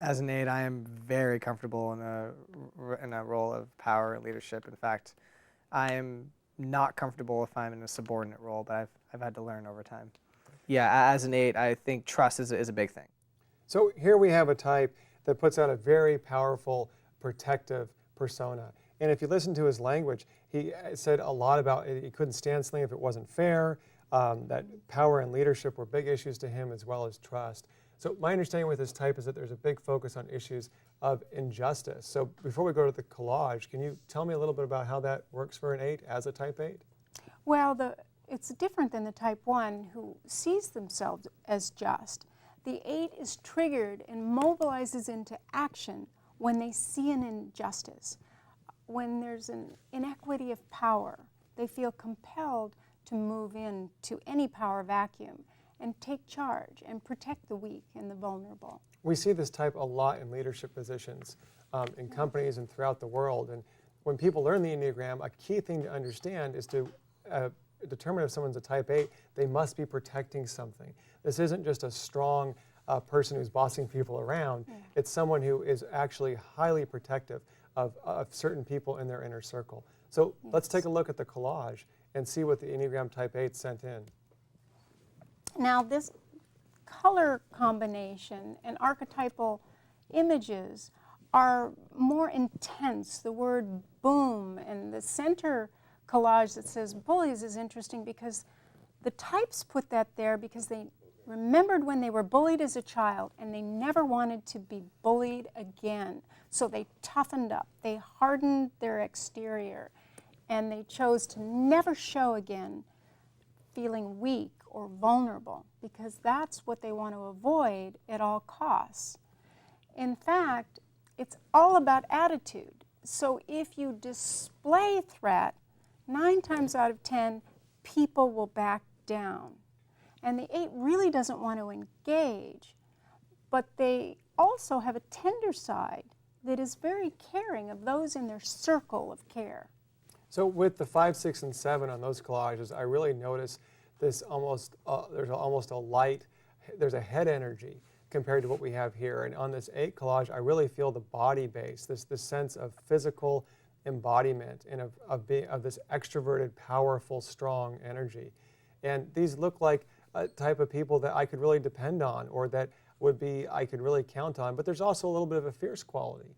As an 8, I am very comfortable in a role of power and leadership. In fact, I am not comfortable if I'm in a subordinate role, but I've had to learn over time. Yeah, as an 8, I think trust is a big thing. So here we have a type that puts out a very powerful, protective persona. And if you listen to his language, he said a lot about he couldn't stand something if it wasn't fair, that power and leadership were big issues to him, as well as trust. So my understanding with this type is that there's a big focus on issues of injustice. So before we go to the collage, can you tell me a little bit about how that works for an 8 as a type 8? Well, it's different than the type 1 who sees themselves as just. The 8 is triggered and mobilizes into action when they see an injustice. When there's an inequity of power, they feel compelled to move into any power vacuum and take charge and protect the weak and the vulnerable. We see this type a lot in leadership positions in companies and throughout the world. And when people learn the Enneagram, a key thing to understand is to determine if someone's a type 8, they must be protecting something. This isn't just a strong person who's bossing people around. It's someone who is actually highly protective of certain people in their inner circle. So let's take a look at the collage and see what the Enneagram type 8 sent in. Now, this color combination and archetypal images are more intense. The word boom and the center collage that says bullies is interesting because the types put that there because they remembered when they were bullied as a child and they never wanted to be bullied again. So they toughened up, they hardened their exterior, and they chose to never show again feeling weak or vulnerable because that's what they want to avoid at all costs. In fact, it's all about attitude. So if you display threat, 9 times out of 10, people will back down. And the 8 really doesn't want to engage, but they also have a tender side that is very caring of those in their circle of care. So with the 5, 6, and 7 on those collages, I really notice this there's almost a light, there's a head energy compared to what we have here. And on this 8 collage, I really feel the body base, this sense of physical embodiment and of this extroverted, powerful, strong energy. And these look like a type of people that I could really depend on or that I could really count on, but there's also a little bit of a fierce quality.